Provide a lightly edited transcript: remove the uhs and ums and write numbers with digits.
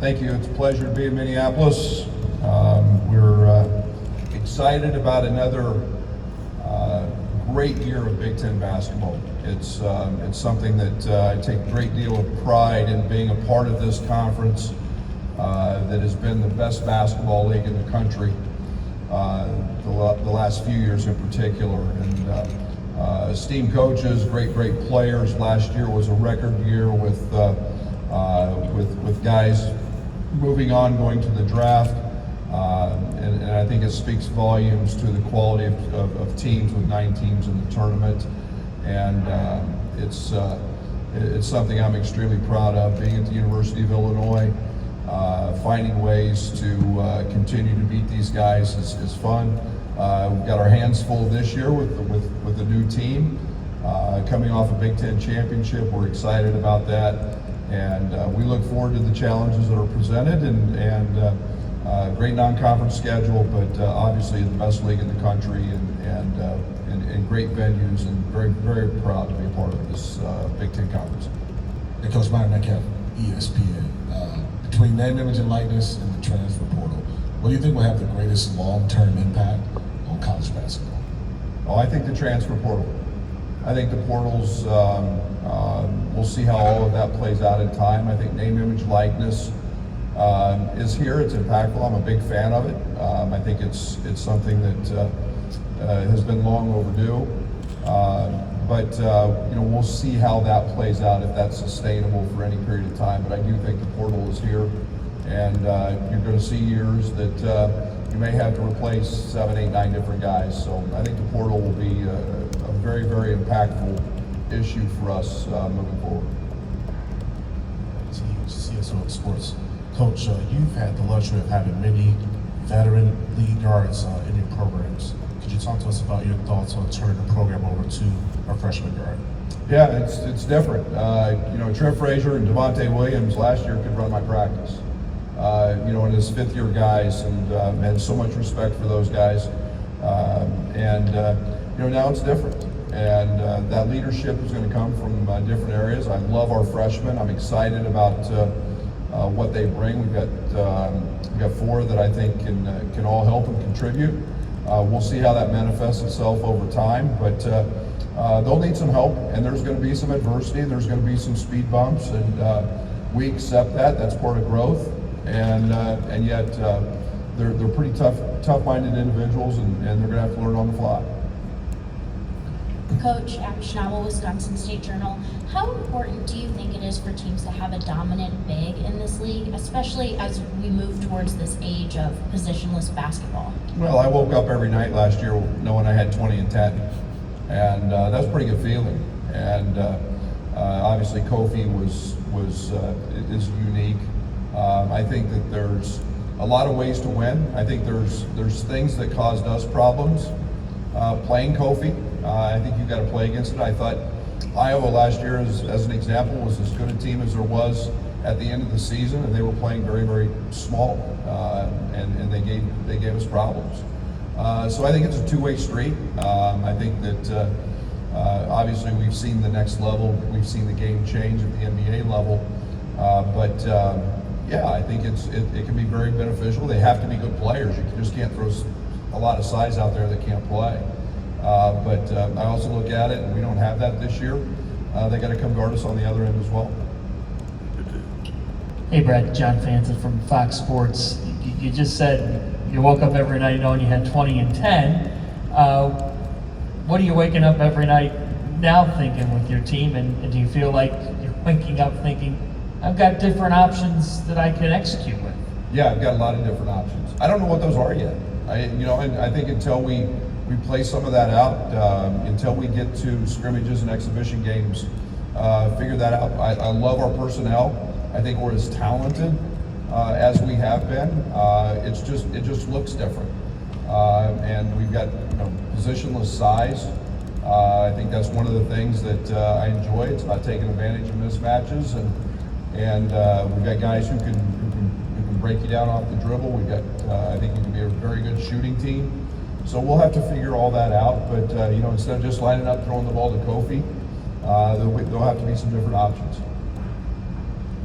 Thank you. It's a pleasure to be in Minneapolis. We're excited about another great year of Big Ten basketball. It's something that I take a great deal of pride in being a part of this conference that has been the best basketball league in the country the last few years in particular. And esteemed coaches, great players. Last year was a record year with guys moving on, going to the draft, and I think it speaks volumes to the quality of teams, with 9 teams in the tournament, and it's something I'm extremely proud of. Being at the University of Illinois, finding ways to continue to beat these guys is fun. We've got our hands full this year with the new team coming off a Big Ten championship. We're excited about that. And we look forward to the challenges that are presented, and great non-conference schedule, but obviously the best league in the country, and great venues, and very proud to be a part of this Big Ten conference. And Coach Myron Metcalf, ESPN. Between name, image, and likeness and the transfer portal, what do you think will have the greatest long-term impact on college basketball? Oh, I think the transfer portal. I think the portals, we'll see how all of that plays out in time. I think name, image, likeness is here. It's impactful. I'm a big fan of it. I think it's something that has been long overdue. But we'll see how that plays out, if that's sustainable for any period of time. But I do think the portal is here, and you're going to see years that you may have to replace 7, 8, 9 different guys. So I think the portal will be a very impactful issue for us moving forward. CSO Sports. Coach, you've had the luxury of having many veteran lead guards in your programs. Could you talk to us about your thoughts on turning the program over to a freshman guard? Yeah, it's different. Trent Frazier and Devontae Williams last year could run my practice. And his fifth-year guys, and had so much respect for those guys. Now it's different. And that leadership is going to come from different areas. I love our freshmen. I'm excited about what they bring. We've got 4 that I think can all help and contribute. We'll see how that manifests itself over time, but they'll need some help, and there's going to be some adversity, and there's going to be some speed bumps, and we accept that. That's part of growth, and yet they're pretty tough-minded individuals, and they're going to have to learn on the fly. Coach, Abby Schnabel, Wisconsin State Journal. How important do you think it is for teams to have a dominant big in this league, especially as we move towards this age of positionless basketball? Well, I woke up every night last year knowing I had 20 and 10, and that's a pretty good feeling. And obviously, Kofi is unique. I think that there's a lot of ways to win. I think there's things that caused us problems playing Kofi. I think you've got to play against it. I thought Iowa last year, as an example, was as good a team as there was at the end of the season, and they were playing very small, and they gave us problems. So I think it's a two-way street. I think that obviously we've seen the next level. We've seen the game change at the NBA level, but I think it can be very beneficial. They have to be good players. You just can't throw a lot of size out there that can't play. But I also look at it, and we don't have that this year. They got to come guard us on the other end as well. Hey Brad, John Fanson from Fox Sports. You just said you woke up every night knowing you had 20 and 10. What are you waking up every night now thinking with your team, and do you feel like you're waking up thinking, I've got different options that I can execute with? Yeah, I've got a lot of different options. I don't know what those are yet. And I think until we play some of that out, until we get to scrimmages and exhibition games, figure that out. I love our personnel. I think we're as talented as we have been. It just looks different, and we've got positionless size. I think that's one of the things that I enjoy. It's about taking advantage of mismatches, and we've got guys who can break you down off the dribble. We've got I think we can be a very good shooting team. So we'll have to figure all that out, but instead of just lining up, throwing the ball to Kofi, there'll have to be some different options.